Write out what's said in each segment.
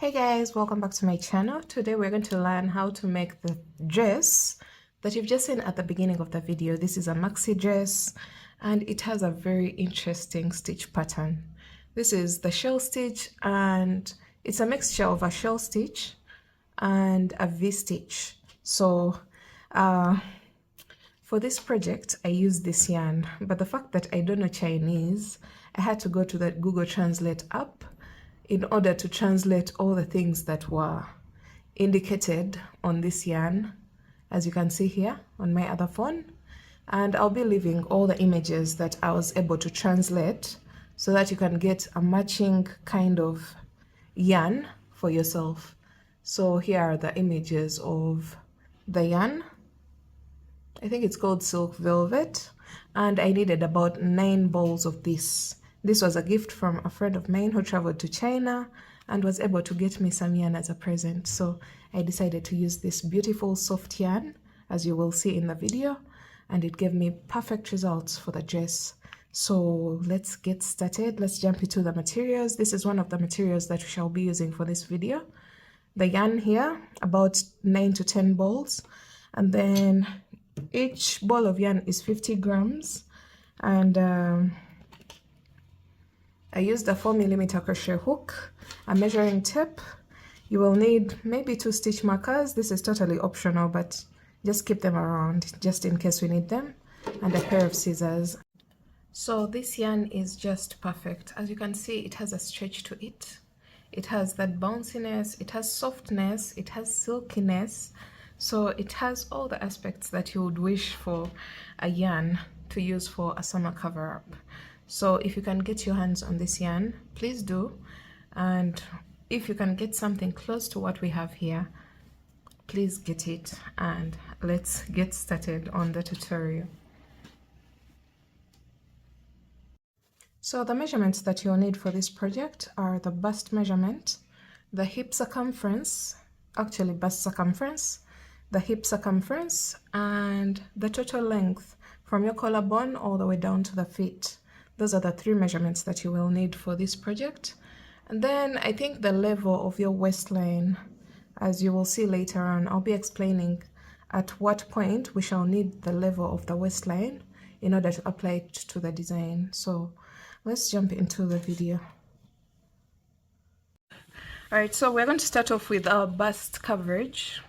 Hey guys, welcome back to my channel. Today we're going to learn how to make the dress that you've just seen at the beginning of the video. This is a maxi dress and it has a very interesting stitch pattern. This is the shell stitch and it's a mixture of a shell stitch and a V-stitch. So for this project I used this yarn, but the fact that I don't know Chinese, I had to go to the Google Translate app in order to translate all the things that were indicated on this yarn, as you can see here on my other phone. And I'll be leaving all the images that I was able to translate so that you can get a matching kind of yarn for yourself. So here are the images of the yarn. I think it's called silk velvet, and I needed about 9 balls of this. This was a gift from a friend of mine who traveled to China and was able to get me some yarn as a present. So I decided to use this beautiful soft yarn, as you will see in the video, and it gave me perfect results for the dress. So let's get started. Let's jump into the materials. This is one of the materials that we shall be using for this video. The yarn here, about 9 to 10 balls, and then each ball of yarn is 50 grams, and I used a 4mm crochet hook, a measuring tape. You will need maybe 2 stitch markers. This is totally optional, but just keep them around just in case we need them, and a pair of scissors. So this yarn is just perfect. As you can see, it has a stretch to it. It has that bounciness, it has softness, it has silkiness. So it has all the aspects that you would wish for a yarn to use for a summer cover-up. So if you can get your hands on this yarn, please do. And if you can get something close to what we have here, please get it. And let's get started on the tutorial. So the measurements that you'll need for this project are the bust measurement, the hip circumference, actually bust circumference, the hip circumference, and the total length from your collarbone all the way down to the feet. Those are the 3 measurements that you will need for this project. And then I think the level of your waistline, as you will see later on, I'll be explaining at what point we shall need the level of the waistline in order to apply it to the design. So let's jump into the video. Alright, so we're going to start off with our bust coverage.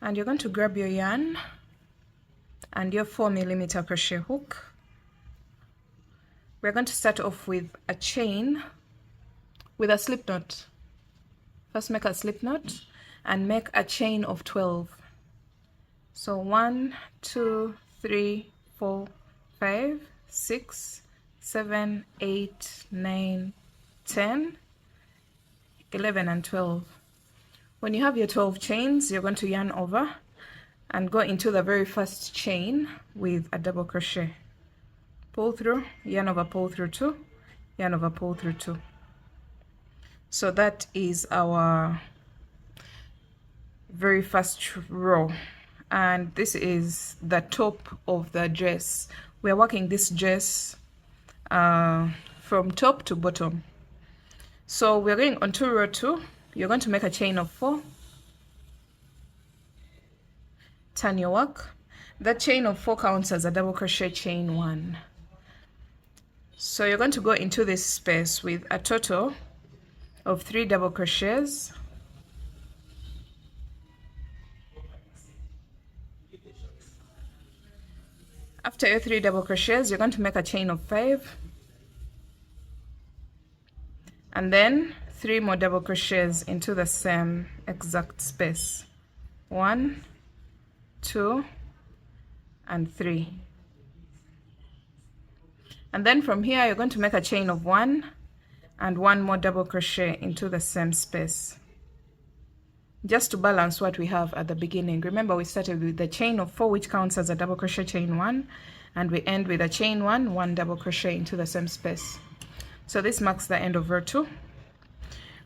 And you're going to grab your yarn and your 4mm crochet hook. We're going to start off with a chain with a slip knot. First make a slip knot and make a chain of 12. So 1, 2, 3, 4, 5, 6, 7, 8, 9, 10, 11 and 12. When you have your 12 chains, you're going to yarn over and go into the very first chain with a double crochet. Pull through, yarn over, pull through 2, yarn over, pull through 2. So that is our very first row, and this is the top of the dress. We are working this dress from top to bottom. So we're going on to row 2. You're going to make a chain of 4, turn your work. That chain of 4 counts as a double crochet chain 1. So you're going to go into this space with a total of 3 double crochets. After your 3 double crochets, you're going to make a chain of 5, and then 3 more double crochets into the same exact space. 1, 2, and 3. And then from here you're going to make a chain of 1 and 1 more double crochet into the same space, just to balance what we have at the beginning. Remember, we started with the chain of 4, which counts as a double crochet chain 1, and we end with a chain 1, 1 double crochet into the same space. So this marks the end of row 2.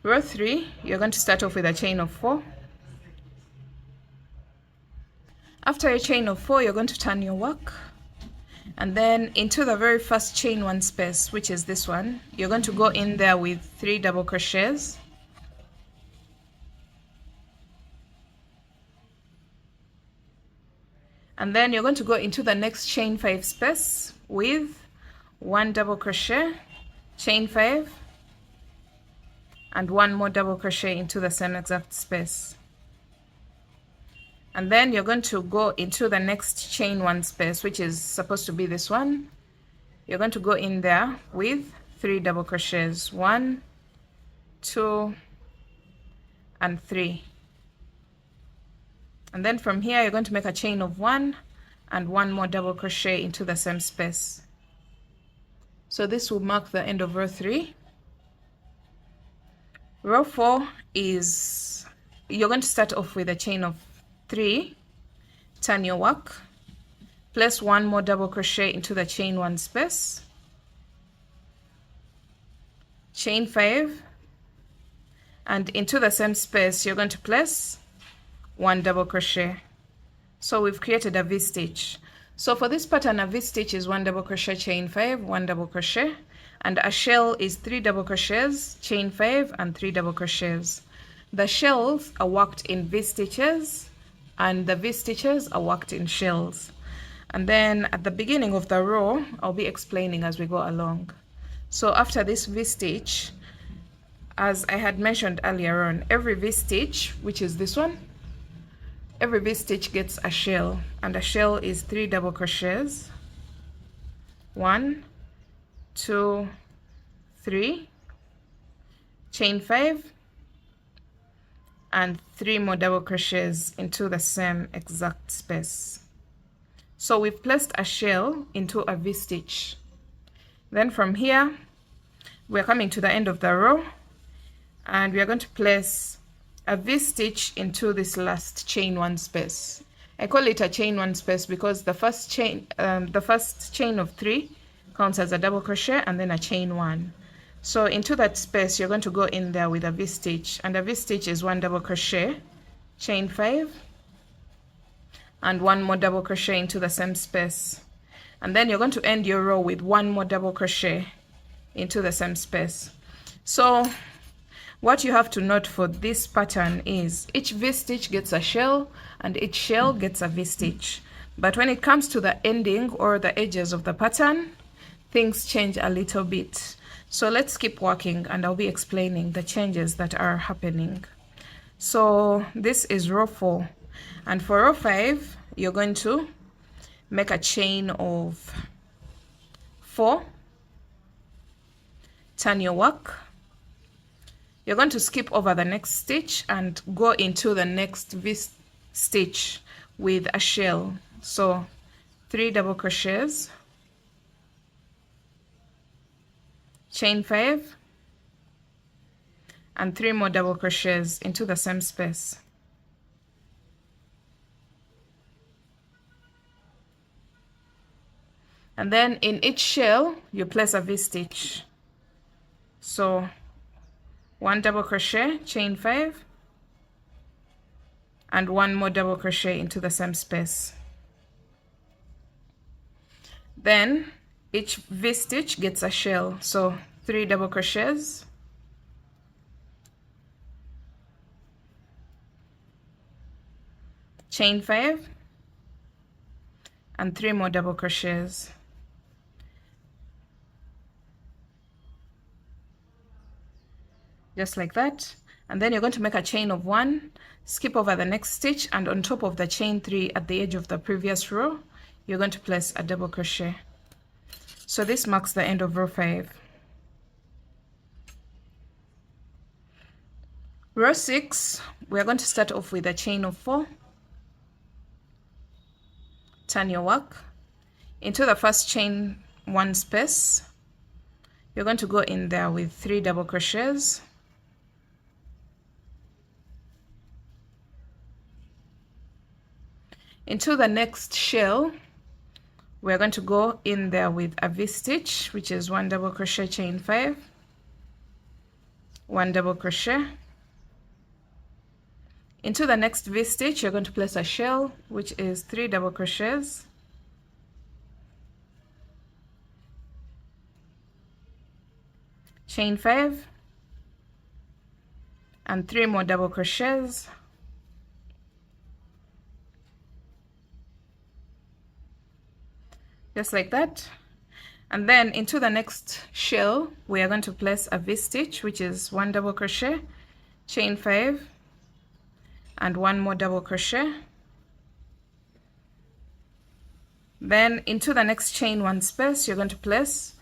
Row 3, you're going to start off with a chain of 4. After your chain of 4, you're going to turn your work, and then into the very first chain 1 space, which is this one, you're going to go in there with 3 double crochets, And then you're going to go into the next chain 5 space with 1 double crochet, chain 5, and 1 more double crochet into the same exact space. And then you're going to go into the next chain 1 space, which is supposed to be this one. You're going to go in there with 3 double crochets, 1, 2, and 3. And then from here you're going to make a chain of 1 and 1 more double crochet into the same space. So this will mark the end of row 3. Row 4 is, you're going to start off with a chain of 3, turn your work, place 1 more double crochet into the chain 1 space, chain 5, and into the same space you're going to place 1 double crochet. So we've created a V-stitch. So for this pattern, a V-stitch is 1 double crochet, chain 5, 1 double crochet, and a shell is 3 double crochets, chain 5, and 3 double crochets. The shells are worked in V-stitches and the V-stitches are worked in shells. And then at the beginning of the row, I'll be explaining as we go along. So after this V-stitch, as I had mentioned earlier on, every V-stitch, which is this one, every V-stitch gets a shell, and a shell is 3 double crochets, 1, 2, 3, chain 5, and 3 more double crochets into the same exact space. So we've placed a shell into a V-stitch. Then from here we're coming to the end of the row, and we are going to place a V-stitch into this last chain 1 space. I call it a chain 1 space because the first chain of 3 counts as a double crochet and then a chain 1. So into that space you're going to go in there with a V-stitch, and a V-stitch is 1 double crochet, chain 5, and 1 more double crochet into the same space. And then you're going to end your row with 1 more double crochet into the same space. So what you have to note for this pattern is each V-stitch gets a shell and each shell gets a V-stitch. But when it comes to the ending or the edges of the pattern, things change a little bit. So let's keep working and I'll be explaining the changes that are happening. So this is row 4, and for row 5 you're going to make a chain of 4, turn your work, you're going to skip over the next stitch and go into the next V-stitch with a shell. So 3 double crochets, chain 5, and 3 more double crochets into the same space. And then in each shell you place a V-stitch. So 1 double crochet, chain 5, and 1 more double crochet into the same space. Then each V-stitch gets a shell, so 3 double crochets, chain 5, and 3 more double crochets. Just like that. And then you're going to make a chain of 1, skip over the next stitch, and on top of the chain 3 at the edge of the previous row you're going to place a double crochet. So this marks the end of row 5. Row 6, we're going to start off with a chain of 4, turn your work, into the first chain 1 space you're going to go in there with 3 double crochets, into the next shell we're going to go in there with a V-stitch, which is 1 double crochet, chain 5, 1 double crochet. Into the next V-stitch you're going to place a shell, which is 3 double crochets, chain 5, and 3 more double crochets. just like that. And then into the next shell we are going to place a V-stitch, which is 1 double crochet, chain 5, and 1 more double crochet. Then into the next chain 1 space you're going to place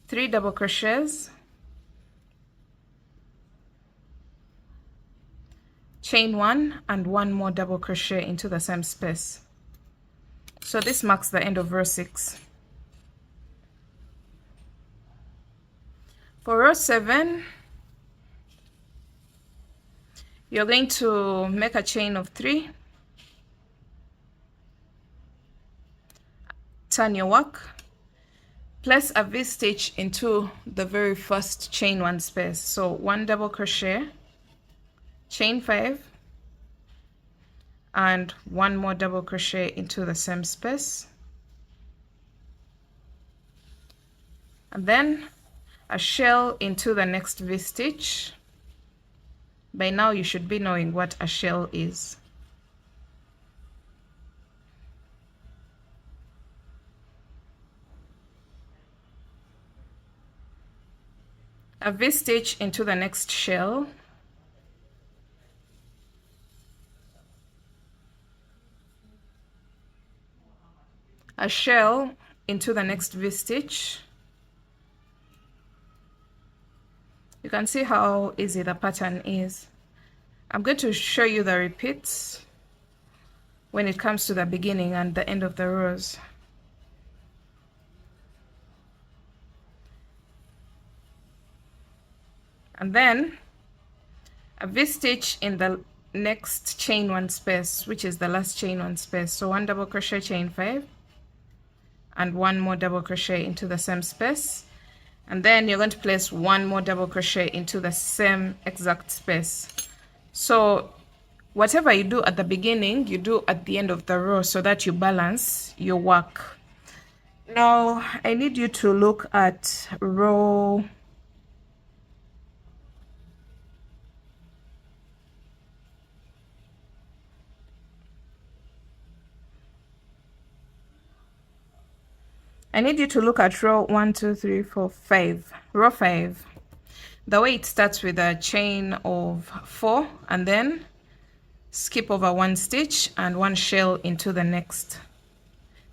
3 double crochets, chain 1, and 1 more double crochet into the same space. So this marks the end of row 6. For row 7, you're going to make a chain of 3, turn your work, place a V-stitch into the very first chain 1 space. So 1 double crochet, chain 5, and 1 more double crochet into the same space, and then a shell into the next V-stitch. By now you should be knowing what a shell is. A V-stitch into the next shell, a shell into the next V-stitch. You can see how easy the pattern is. I'm going to show you the repeats when it comes to the beginning and the end of the rows. And then a V-stitch in the next chain 1 space, which is the last chain 1 space. So 1 double crochet, chain 5, and 1 more double crochet into the same space. And then you're going to place 1 more double crochet into the same exact space. So whatever you do at the beginning, you do at the end of the row so that you balance your work. Now I need you to look at row 1, 2, 3, 4, 5. Row 5. The way it starts with a chain of 4 and then skip over 1 stitch and 1 shell into the next,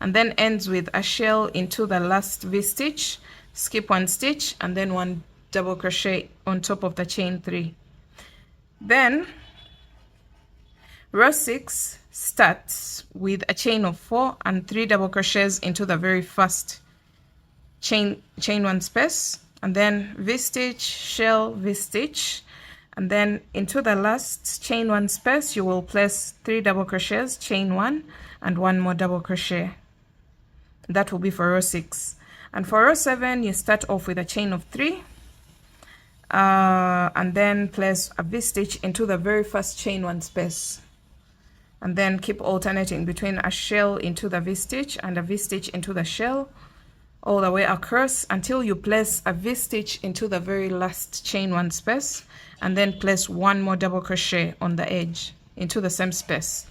and then ends with a shell into the last V-stitch, skip 1 stitch, and then 1 double crochet on top of the chain 3. Then row 6 starts with a chain of 4 and 3 double crochets into the very first chain 1 space, and then V-stitch, shell, V-stitch, and then into the last chain 1 space you will place 3 double crochets, chain 1, and 1 more double crochet. That will be for row 6. And for row 7 you start off with a chain of 3, and then place a V-stitch into the very first chain 1 space, and then keep alternating between a shell into the V-stitch and a V-stitch into the shell all the way across until you place a V-stitch into the very last chain 1 space, and then place 1 more double crochet on the edge into the same space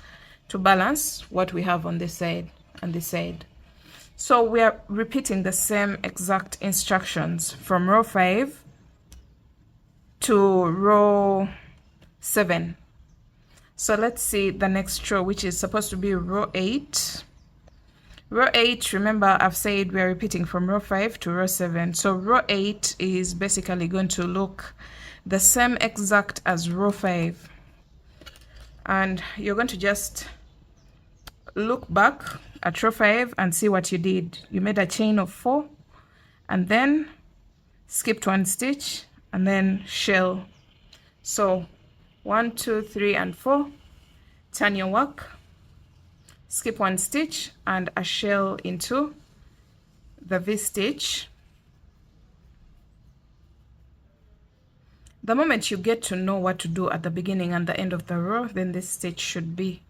to balance what we have on this side and this side. So we are repeating the same exact instructions from row 5 to row 7. So let's see the next row, which is supposed to be row 8. Row 8, remember I've said we're repeating from row 5 to row 7. So row 8 is basically going to look the same exact as row 5. And you're going to just look back at row 5 and see what you did. You made a chain of 4 and then skipped 1 stitch and then shell. So 1, 2, 3, and 4. Turn your work, skip 1 stitch and a shell into the V-stitch. The moment you get to know what to do at the beginning and the end of the row, then this stitch should be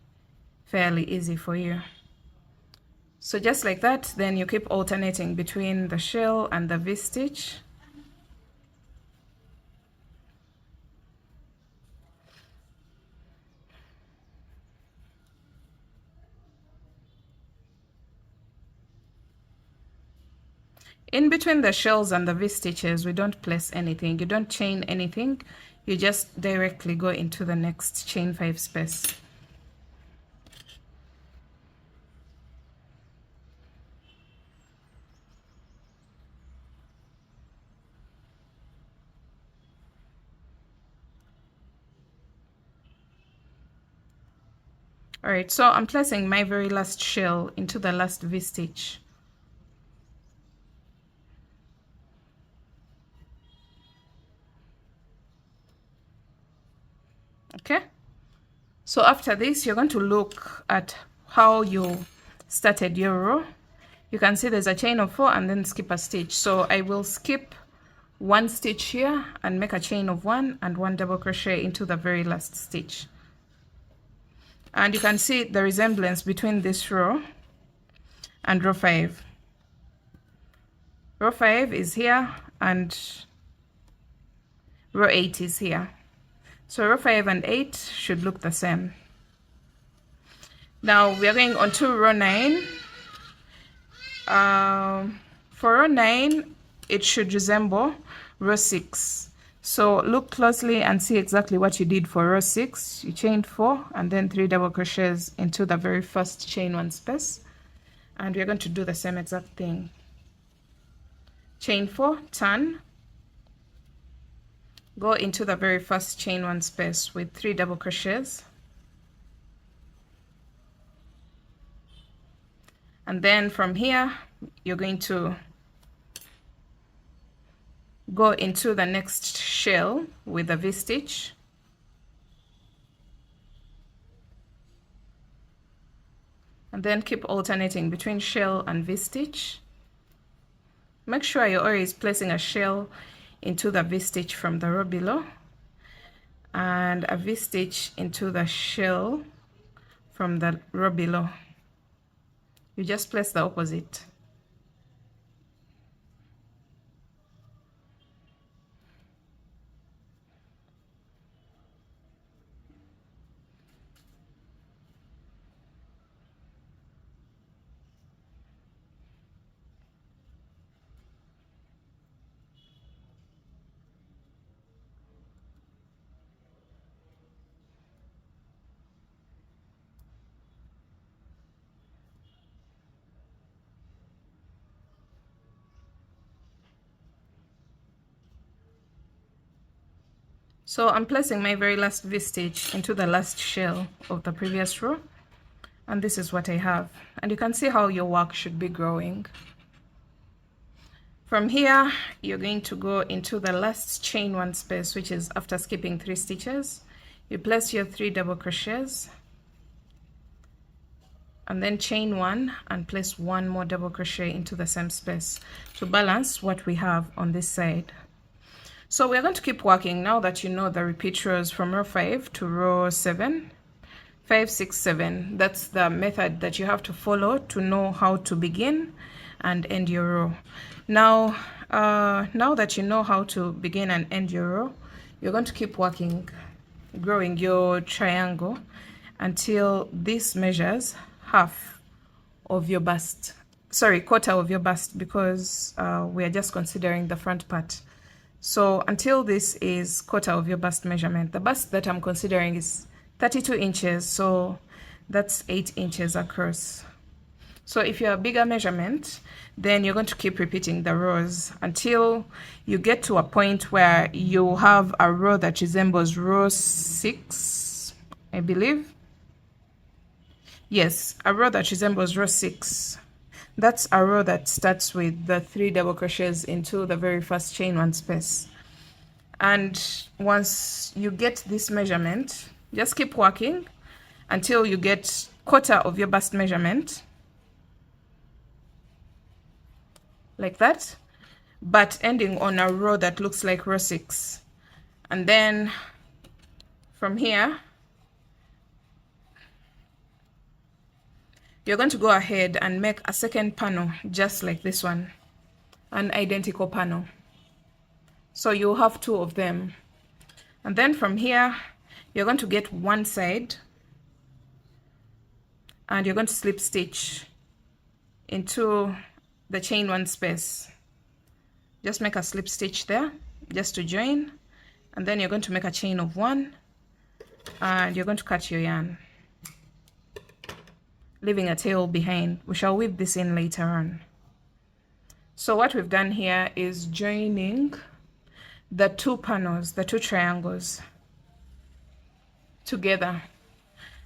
fairly easy for you. So just like that, then you keep alternating between the shell and the V-stitch. In between the shells and the V-stitches, we don't place anything. You don't chain anything. You just directly go into the next chain 5 space. All right, so I'm placing my very last shell into the last V-stitch. Okay, so after this, you're going to look at how you started your row. You can see there's a chain of 4 and then skip a stitch. So I will skip 1 stitch here and make a chain of 1 and 1 double crochet into the very last stitch. And you can see the resemblance between this row and row 5. Row 5 is here and row 8 is here. So row 5 and 8 should look the same. Now we are going on to row 9. For row 9, it should resemble row 6. So look closely and see exactly what you did for row 6. You chained 4 and then 3 double crochets into the very first chain 1 space. And we're going to do the same exact thing. Chain 4, turn, go into the very first chain 1 space with 3 double crochets. And then from here, you're going to go into the next shell with a V-stitch. And then keep alternating between shell and V-stitch. Make sure you're always placing a shell into the V-stitch from the row below and a V-stitch into the shell from the row below. You just place the opposite. So I'm placing my very last V-stitch into the last shell of the previous row, and this is what I have. And you can see how your work should be growing. From here, you're going to go into the last chain 1 space, which is after skipping 3 stitches. You place your 3 double crochets and then chain 1 and place 1 more double crochet into the same space to balance what we have on this side. So we're going to keep working now that you know the repeat rows from row 5 to row 7. 5, 6, 7. That's the method that you have to follow to know how to begin and end your row. Now that you know how to begin and end your row, you're going to keep working, growing your triangle until this measures half of your bust. Sorry, quarter of your bust, because we are just considering the front part. So until this is quarter of your bust measurement, the bust that I'm considering is 32 inches, so that's 8 inches across. So if you're a bigger measurement, then you're going to keep repeating the rows until you get to a point where you have a row that resembles row 6, I believe. Yes, a row that resembles row 6. That's a row that starts with the 3 double crochets into the very first chain 1 space. And once you get this measurement, just keep working until you get quarter of your bust measurement, like that, but ending on a row that looks like row 6. And then from here, you're going to go ahead and make a second panel just like this one, an identical panel. So you'll have 2 of them. And then from here, you're going to get one side and you're going to slip stitch into the chain 1 space. just make a slip stitch there just to join, and then you're going to make a chain of 1 and you're going to cut your yarn, leaving a tail behind. We shall weave this in later on. So what we've done here is joining the 2 panels, the 2 triangles together.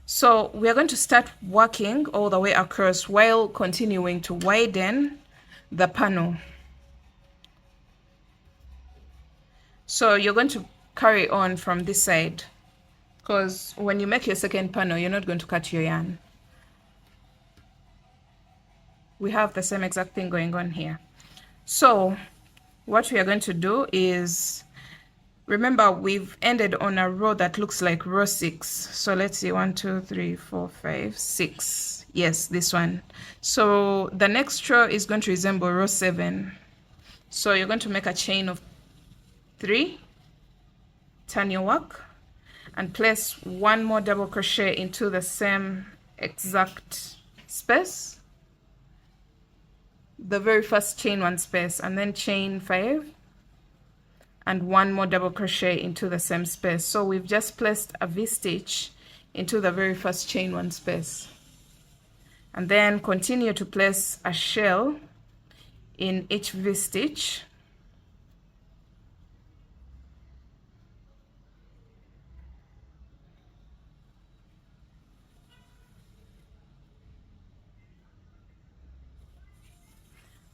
So we are going to start working all the way across while continuing to widen the panel. So you're going to carry on from this side, because when you make your second panel, you're not going to cut your yarn. We have the same exact thing going on here. So what we are going to do is, remember we've ended on a row that looks like row 6. So let's see, 1 2 3 4 5 6. Yes, this one. So the next row is going to resemble row 7. So you're going to make a chain of 3, turn your work, and place 1 more double crochet into the same exact space, the very first chain 1 space, and then chain 5 and 1 more double crochet into the same space. So we've just placed a V-stitch into the very first chain 1 space, and then continue to place a shell in each V-stitch,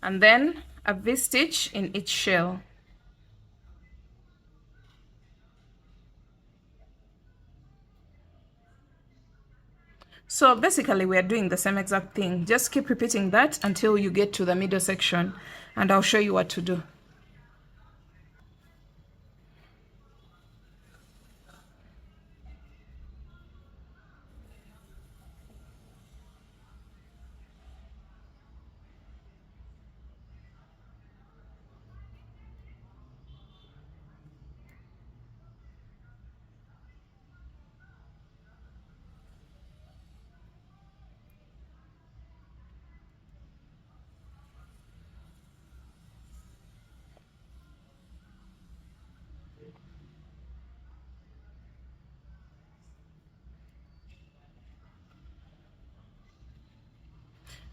and then a V-stitch in each shell. So basically we are doing the same exact thing. Just keep repeating that until you get to the middle section, and I'll show you what to do.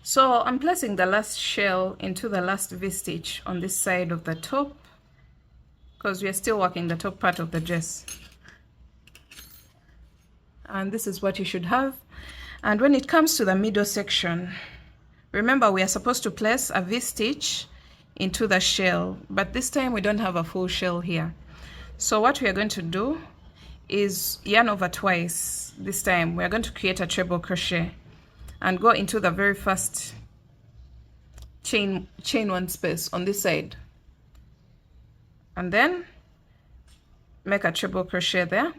So I'm placing the last shell into the last V-stitch on this side of the top, because we are still working the top part of the dress. And this is what you should have. And when it comes to the middle section, remember we are supposed to place a V-stitch into the shell, but this time we don't have a full shell here. So what we are going to do is yarn over twice. This time we are going to create a treble crochet and go into the very first chain 1 space on this side, and then make a treble crochet there.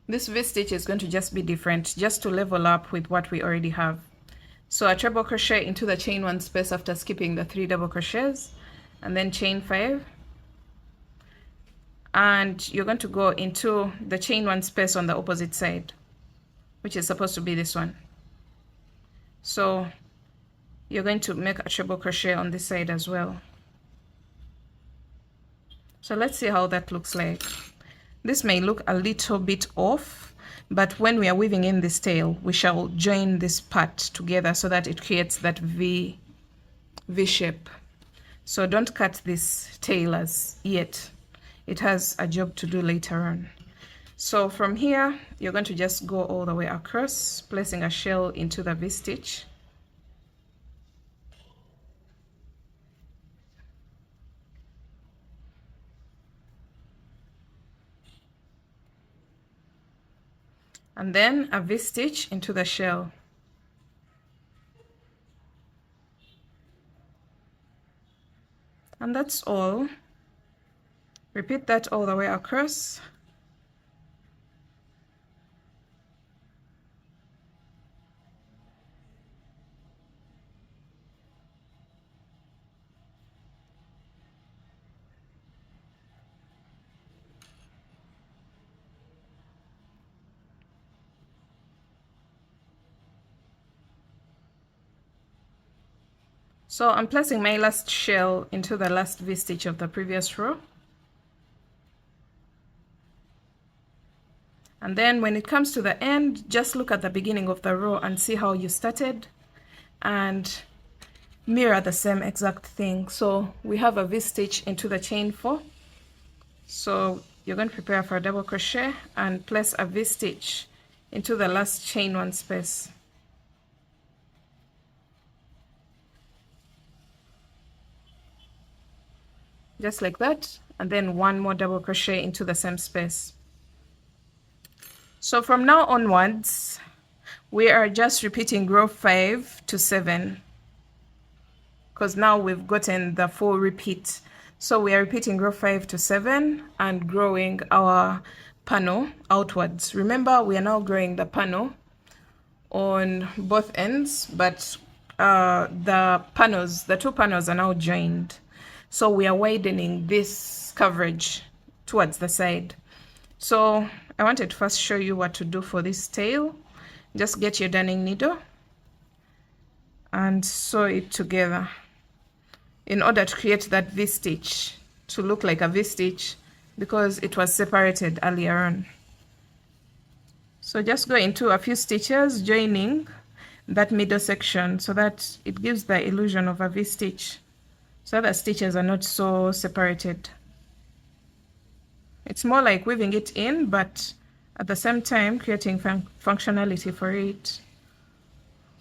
This V-stitch is going to just be different, just to level up with what we already have. So a treble crochet into the chain 1 space after skipping the 3 double crochets, and then chain 5, and you're going to go into the chain 1 space on the opposite side, which is supposed to be this one. So you're going to make a treble crochet on this side as well. So let's see how that looks like. This may look a little bit off, but when we are weaving in this tail, we shall join this part together so that it creates that V shape. So don't cut this tail as yet. It has a job to do later on. So from here, you're going to just go all the way across, placing a shell into the V-stitch. And then a V-stitch into the shell. And that's all. Repeat that all the way across. So I'm placing my last shell into the last V-stitch of the previous row. And then when it comes to the end, just look at the beginning of the row and see how you started and mirror the same exact thing. So we have a V-stitch into the chain 4. So you're going to prepare for a double crochet and place a V-stitch into the last chain 1 space. Just like that, and then 1 more double crochet into the same space. So from now onwards, we are just repeating row 5 to 7, because now we've gotten the full repeat. So we are repeating row 5 to 7 and growing our panel outwards. Remember, we are now growing the panel on both ends, but the two panels are now joined. So we are widening this coverage towards the side. So I wanted to first show you what to do for this tail. Just get your darning needle and sew it together in order to create that V-stitch, to look like a V-stitch, because it was separated earlier on. So just go into a few stitches, joining that middle section so that it gives the illusion of a V-stitch, so the stitches are not so separated. It's more like weaving it in, but at the same time creating functionality for it,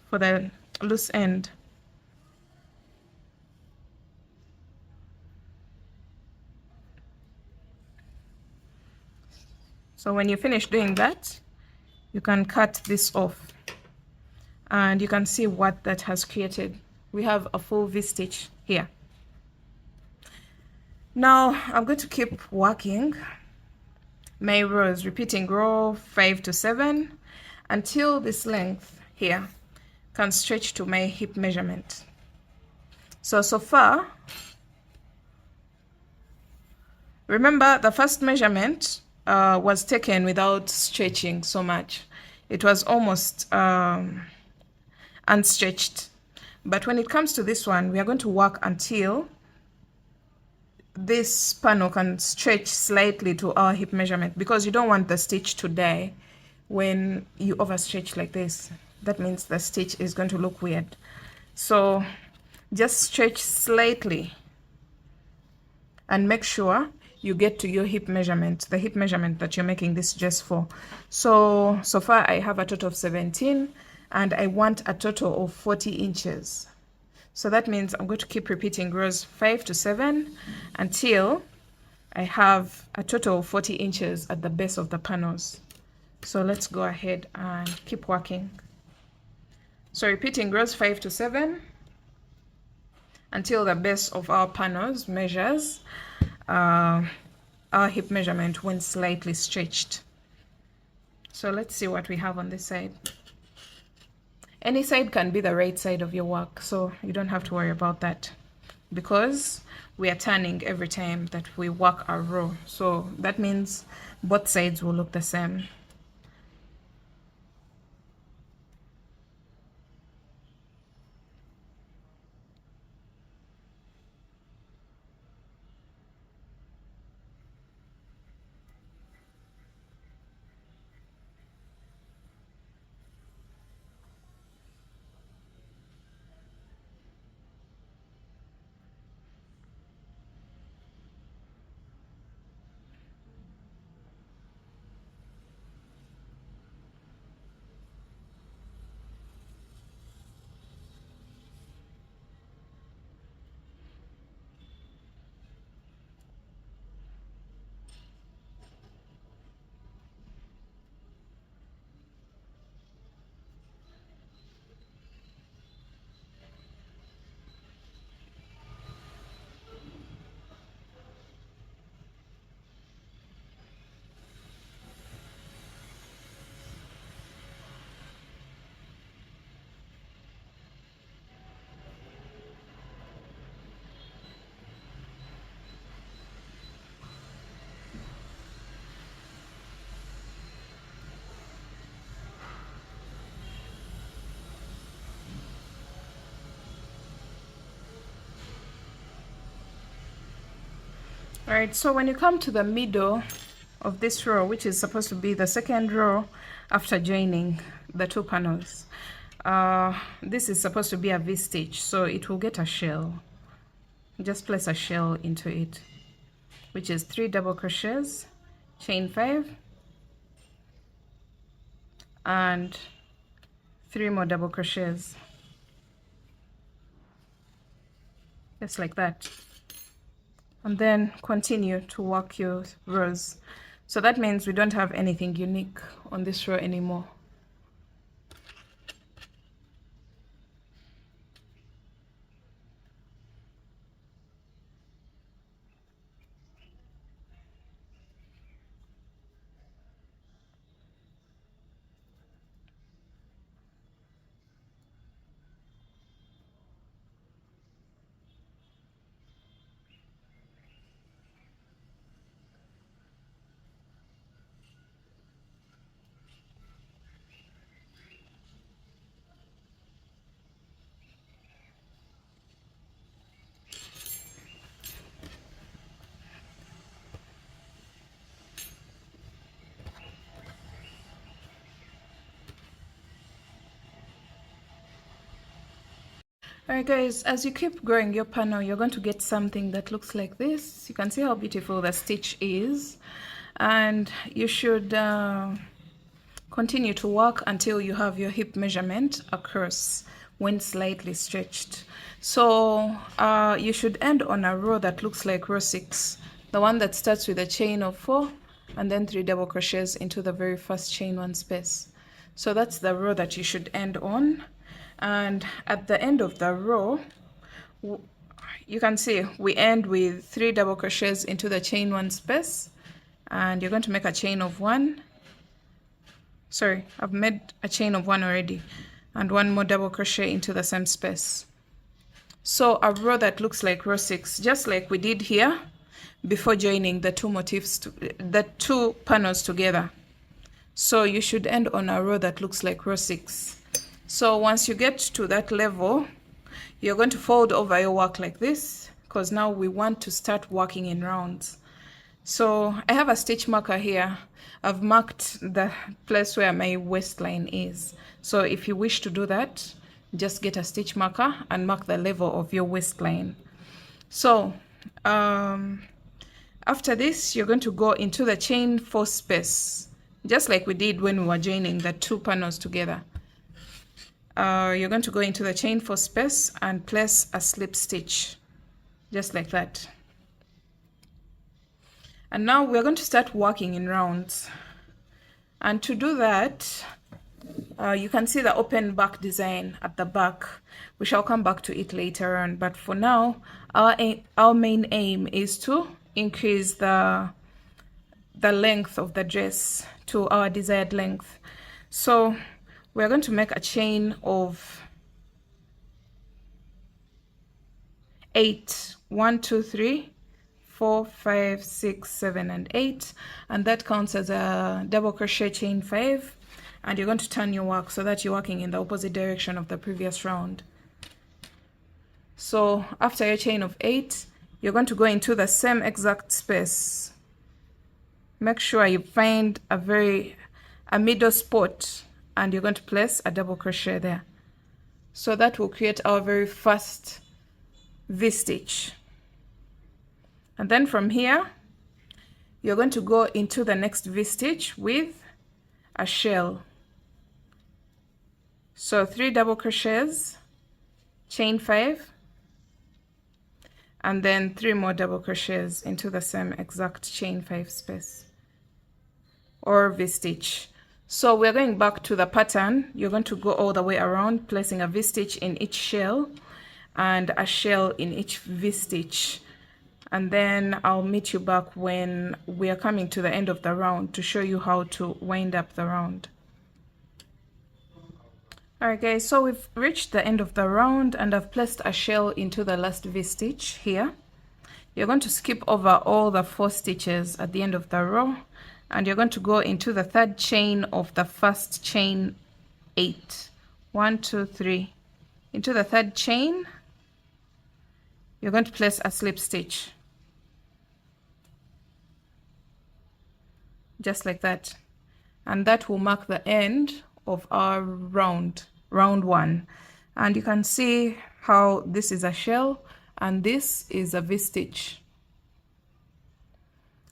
for the loose end. So when you finish doing that, you can cut this off and you can see what that has created. We have a full V-stitch here. Now I'm going to keep working my rows, repeating row 5 to 7 until this length here can stretch to my hip measurement. So far, remember the first measurement was taken without stretching so much. It was almost unstretched. But when it comes to this one, we are going to work until this panel can stretch slightly to our hip measurement, because you don't want the stitch to die when you overstretch like this. That means the stitch is going to look weird. So just stretch slightly and make sure you get to your hip measurement, the hip measurement that you're making this dress for. So far I have a total of 17 and I want a total of 40 inches. So that means I'm going to keep repeating rows 5 to 7 until I have a total of 40 inches at the base of the panels. So let's go ahead and keep working. So repeating rows 5 to 7 until the base of our panels measures our hip measurement when slightly stretched. So let's see what we have on this side. Any side can be the right side of your work, so you don't have to worry about that, because we are turning every time that we work our row. So that means both sides will look the same. All right, so when you come to the middle of this row, which is supposed to be the second row after joining the two panels, this is supposed to be a V-stitch, so it will get a shell. Just place a shell into it, which is 3 double crochets, chain 5, and 3 more double crochets, just like that. And then continue to work your rows. So that means we don't have anything unique on this row anymore. Alright guys, as you keep growing your panel, you're going to get something that looks like this. You can see how beautiful the stitch is, and you should continue to work until you have your hip measurement across when slightly stretched. So you should end on a row that looks like row 6, the one that starts with a chain of 4 and then 3 double crochets into the very first chain 1 space. So that's the row that you should end on. And at the end of the row, you can see we end with 3 double crochets into the chain 1 space, and you're going to make a chain of 1. Sorry, I've made a chain of 1 already, and 1 more double crochet into the same space. So a row that looks like row 6, just like we did here before joining the two motifs, the two panels together. So you should end on a row that looks like row 6. So once you get to that level, you're going to fold over your work like this, because now we want to start working in rounds. So I have a stitch marker here. I've marked the place where my waistline is. So if you wish to do that, just get a stitch marker and mark the level of your waistline. So after this, you're going to go into the chain 4 space, just like we did when we were joining the two panels together. You're going to go into the chain 4 space and place a slip stitch, just like that. And now we're going to start working in rounds. And to do that, you can see the open back design at the back. We shall come back to it later on, but for now, our main aim is to increase the length of the dress to our desired length. So we're going to make a chain of 8. 1, 2, 3, 4, 5, 6, 7, and 8, and that counts as a double crochet chain 5. And you're going to turn your work so that you're working in the opposite direction of the previous round. So after your chain of 8, you're going to go into the same exact space. Make sure you find a middle spot, and you're going to place a double crochet there. So that will create our very first V-stitch. And then from here, you're going to go into the next V-stitch with a shell. So 3 double crochets, chain 5, and then 3 more double crochets into the same exact chain 5 space, or V-stitch. So we're going back to the pattern. You're going to go all the way around, placing a V-stitch in each shell and a shell in each V-stitch. And then I'll meet you back when we are coming to the end of the round to show you how to wind up the round. Alright guys, so we've reached the end of the round, and I've placed a shell into the last V-stitch here. You're going to skip over all the 4 stitches at the end of the row, and you're going to go into the 3rd chain of the first chain 8. 1, 2, 3. Into the 3rd chain, you're going to place a slip stitch. just like that. And that will mark the end of our round one. And you can see how this is a shell and this is a V-stitch.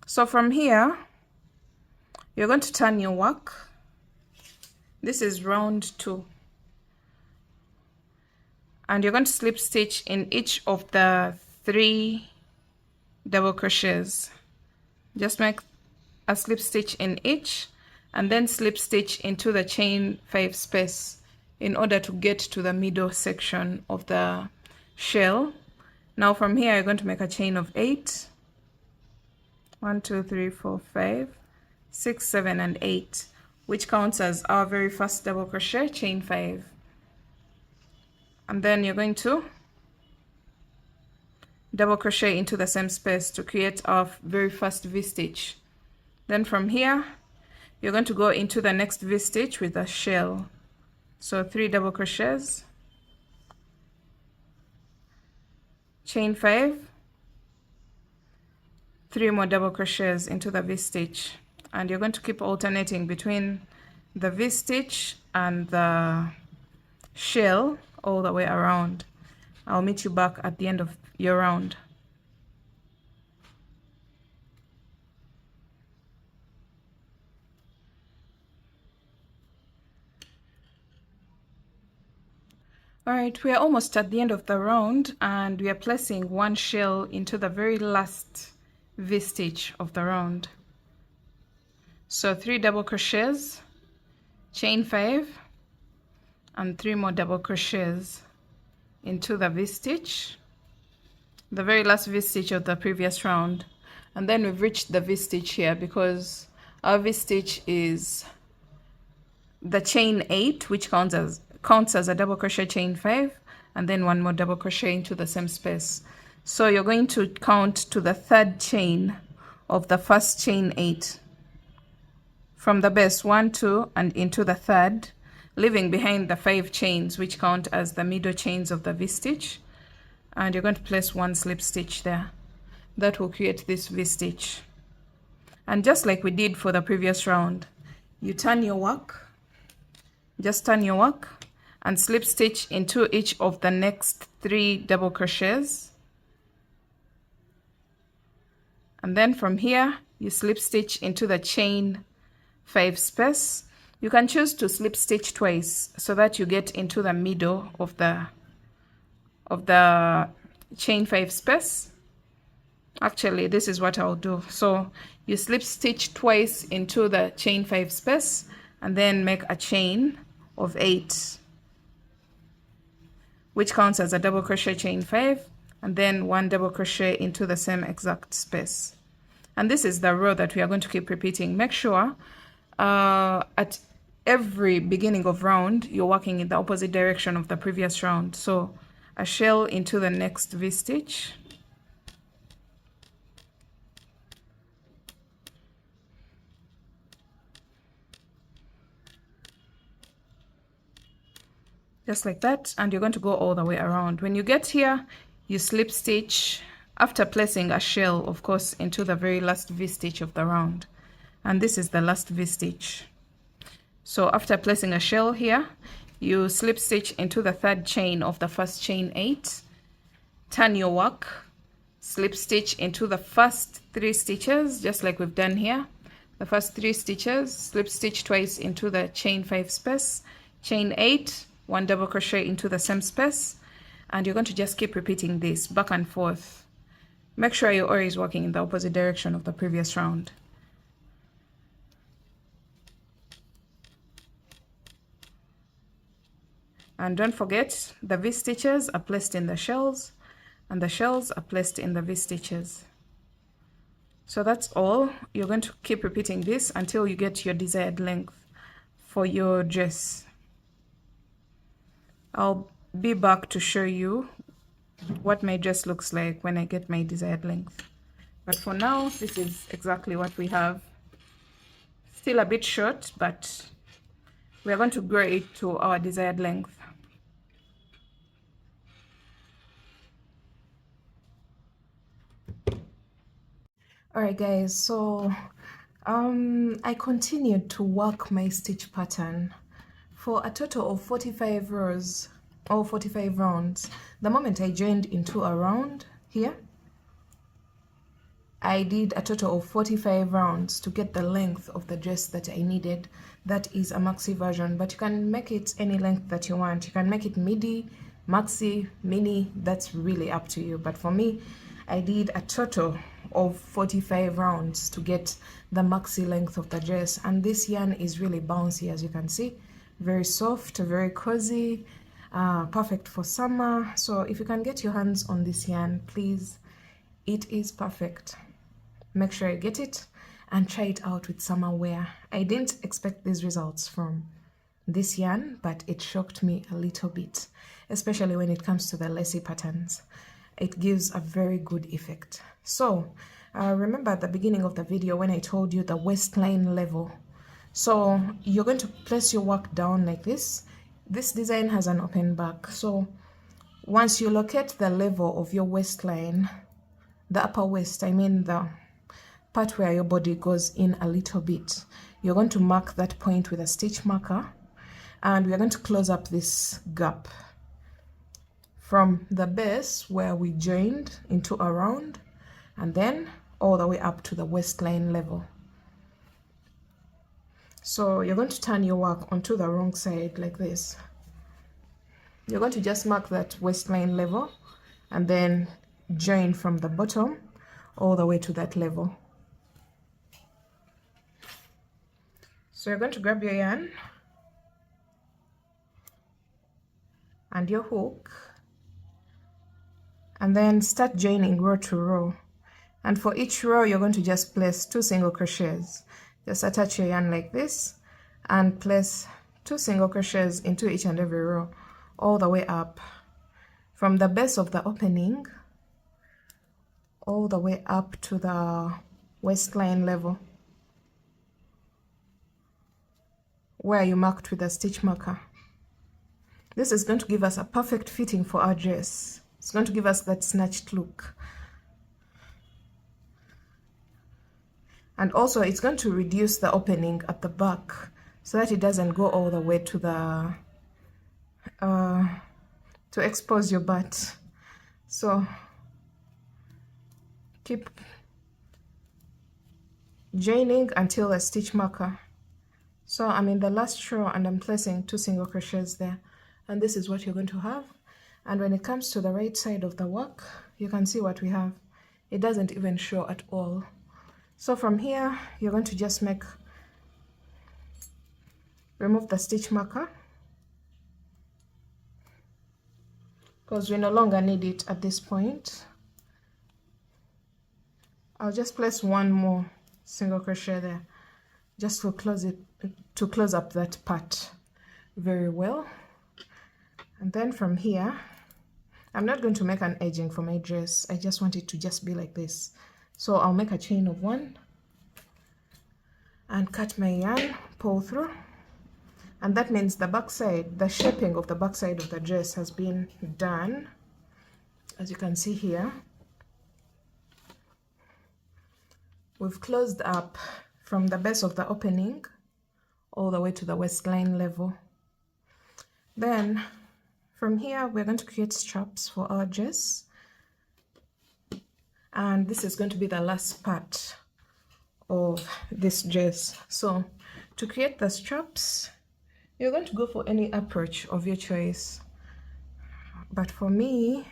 So from here, you're going to turn your work. This is round 2. And you're going to slip stitch in each of the 3 double crochets. Just make a slip stitch in each and then slip stitch into the chain 5 space in order to get to the middle section of the shell. Now from here, you're going to make a chain of 8. 1, 2, 3, 4, 5, 6, 7, and 8, which counts as our very first double crochet, chain 5. And then you're going to double crochet into the same space to create our very first V-stitch. Then from here, you're going to go into the next V-stitch with a shell. So 3 double crochets, chain 5, 3 more double crochets into the V-stitch, and you're going to keep alternating between the V-stitch and the shell all the way around. I'll meet you back at the end of your round. Alright, we are almost at the end of the round and we are placing 1 shell into the very last V-stitch of the round. So 3 double crochets, chain 5, and 3 more double crochets into the V-stitch, the very last V-stitch of the previous round. And then we've reached the V-stitch here because our V-stitch is the chain 8, which counts as a double crochet, chain 5, and then 1 more double crochet into the same space. So you're going to count to the 3rd chain of the first chain 8 from the base 1, 2, and into the 3rd, leaving behind the 5 chains, which count as the middle chains of the V-stitch. And you're going to place 1 slip stitch there. That will create this V-stitch. And just like we did for the previous round, you turn your work, just turn your work and slip stitch into each of the next 3 double crochets. And then from here, you slip stitch into the chain 5 space. You can choose to slip stitch twice so that you get into the middle of the chain 5 space. Actually, this is what I'll do. So you slip stitch twice into the chain 5 space and then make a chain of 8, which counts as a double crochet, chain 5, and then 1 double crochet into the same exact space. And this is the row that we are going to keep repeating. Make sure at every beginning of round you're working in the opposite direction of the previous round. So a shell into the next V-stitch, just like that, and you're going to go all the way around. When you get here, you slip stitch after placing a shell, of course, into the very last V-stitch of the round. And this is the last V-stitch. So after placing a shell here, you slip stitch into the 3rd chain of the first chain 8, turn your work, slip stitch into the first 3 stitches, just like we've done here. The first 3 stitches, slip stitch twice into the chain 5 space, chain 8, 1 double crochet into the same space, and you're going to just keep repeating this back and forth. Make sure you're always working in the opposite direction of the previous round. And don't forget, the V-stitches are placed in the shells, and the shells are placed in the V-stitches. So that's all. You're going to keep repeating this until you get your desired length for your dress. I'll be back to show you what my dress looks like when I get my desired length. But for now, this is exactly what we have. Still a bit short, but we are going to grow it to our desired length. Alright guys, so I continued to work my stitch pattern for a total of 45 rows or 45 rounds. The moment I joined into a round here, I did a total of 45 rounds to get the length of the dress that I needed. That is a maxi version, but you can make it any length that you want. You can make it midi, maxi, mini, that's really up to you. But for me, I did a total of 45 rounds to get the maxi length of the dress. And this yarn is really bouncy, as you can see. Very soft, very cozy, perfect for summer. So if you can get your hands on this yarn, please, it is perfect. Make sure you get it and try it out with summer wear. I didn't expect these results from this yarn, but it shocked me a little bit, especially when it comes to the lacy patterns. It gives a very good effect. So remember at the beginning of the video when I told you the waistline level. So you're going to place your work down like this. This design has an open back. So once you locate the level of your waistline, the upper waist, I mean the part where your body goes in a little bit, you're going to mark that point with a stitch marker, and we're going to close up this gap from the base where we joined into a round and then all the way up to the waistline level. So you're going to turn your work onto the wrong side like this. You're going to just mark that waistline level and then join from the bottom all the way to that level. So you're going to grab your yarn and your hook and then start joining row to row. And for each row, you're going to just place 2 single crochets. Just attach your yarn like this and place 2 single crochets into each and every row all the way up from the base of the opening all the way up to the waistline level where you marked with a stitch marker. This is going to give us a perfect fitting for our dress. It's going to give us that snatched look. And also it's going to reduce the opening at the back so that it doesn't go all the way to the to expose your butt. So keep joining until a stitch marker. So I'm in the last row and I'm placing 2 single crochets there, and this is what you're going to have. And when it comes to the right side of the work, you can see what we have. It doesn't even show at all. So from here you're going to just remove the stitch marker because we no longer need it at this point. I'll just place 1 more single crochet there just to close up that part very well. And then from here, I'm not going to make an edging for my dress. I just want it to just be like this. So I'll make a chain of 1 and cut my yarn, pull through, and that means the back side, the shaping of the back side of the dress has been done, as you can see here. We've closed up from the base of the opening all the way to the waistline level. Then from here we're going to create straps for our dress, and this is going to be the last part of this dress. So to create the straps, you're going to go for any approach of your choice, but for me,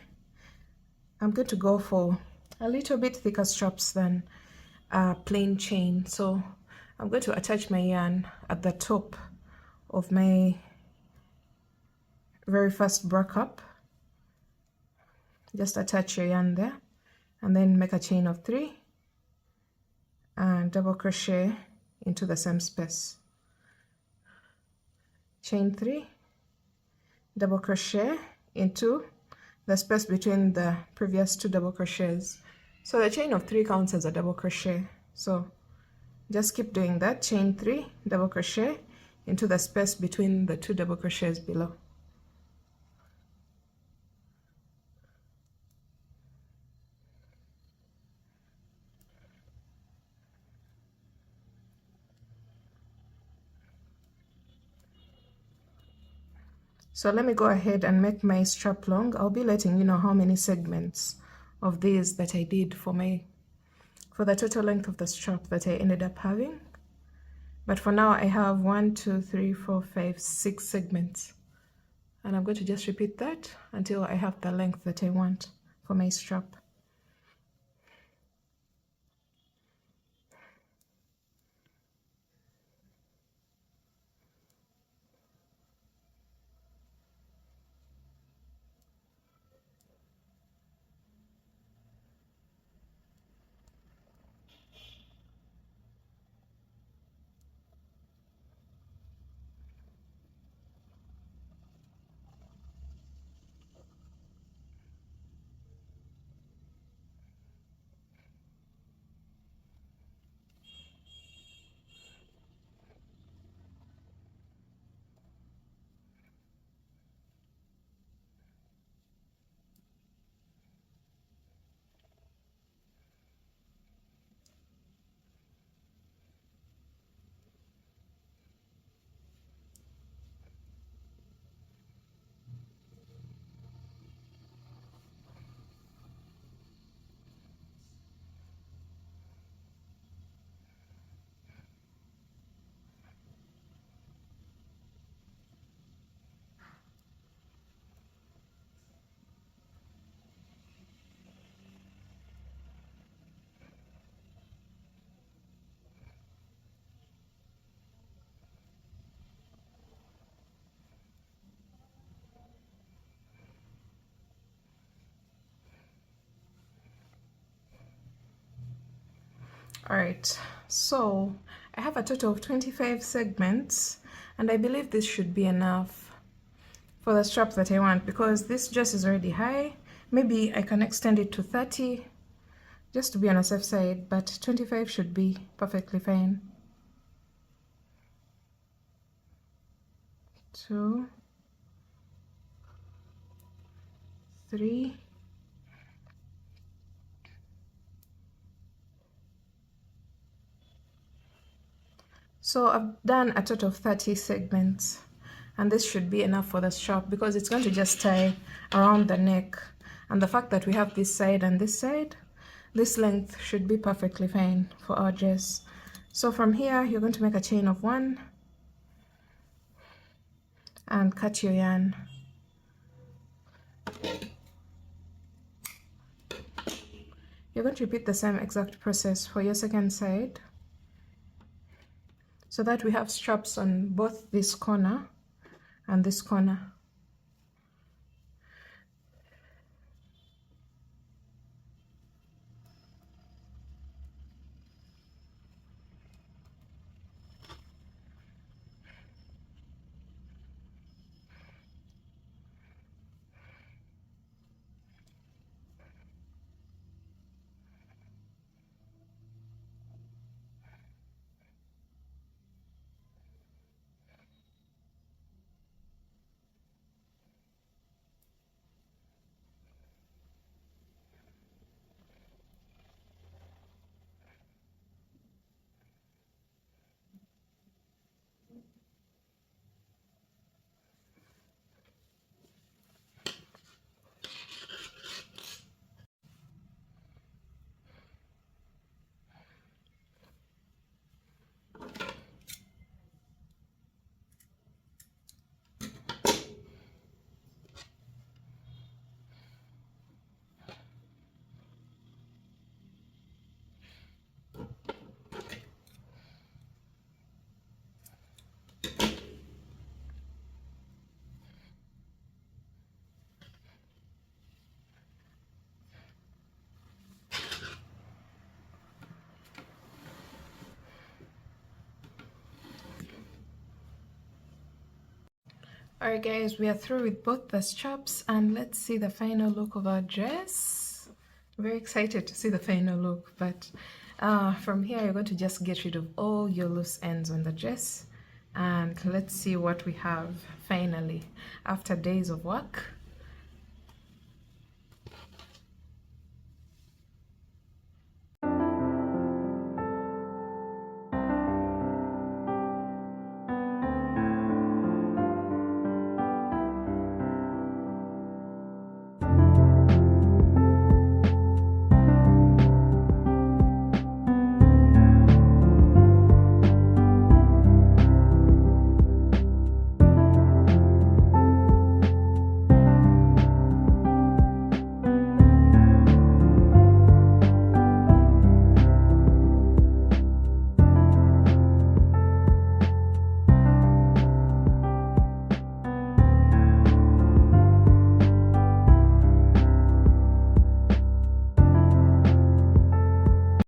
I'm going to go for a little bit thicker straps than a plain chain. So I'm going to attach my yarn at the top of my very first brack up. Just attach your yarn there and then make a chain of 3 and double crochet into the same space. Chain 3, double crochet into the space between the previous 2 double crochets. So the chain of 3 counts as a double crochet. So just keep doing that. Chain 3, double crochet into the space between the 2 double crochets below. So let me go ahead and make my strap long. I'll be letting you know how many segments of these that I did for the total length of the strap that I ended up having. But for now I have 1, 2, 3, 4, 5, 6 segments. And I'm going to just repeat that until I have the length that I want for my strap. Alright, so I have a total of 25 segments, and I believe this should be enough for the strap that I want, because this dress is already high. Maybe I can extend it to 30 just to be on a safe side, but 25 should be perfectly fine. 2, 3, 4. So I've done a total of 30 segments, and this should be enough for the strap because it's going to just tie around the neck. And the fact that we have this side and this side, this length should be perfectly fine for our dress. So from here, you're going to make a chain of 1 and cut your yarn. You're going to repeat the same exact process for your second side, so that we have straps on both this corner and this corner. Alright guys, we are through with both the straps, and let's see the final look of our dress. I'm very excited to see the final look, but from here you're going to just get rid of all your loose ends on the dress, and let's see what we have finally after days of work.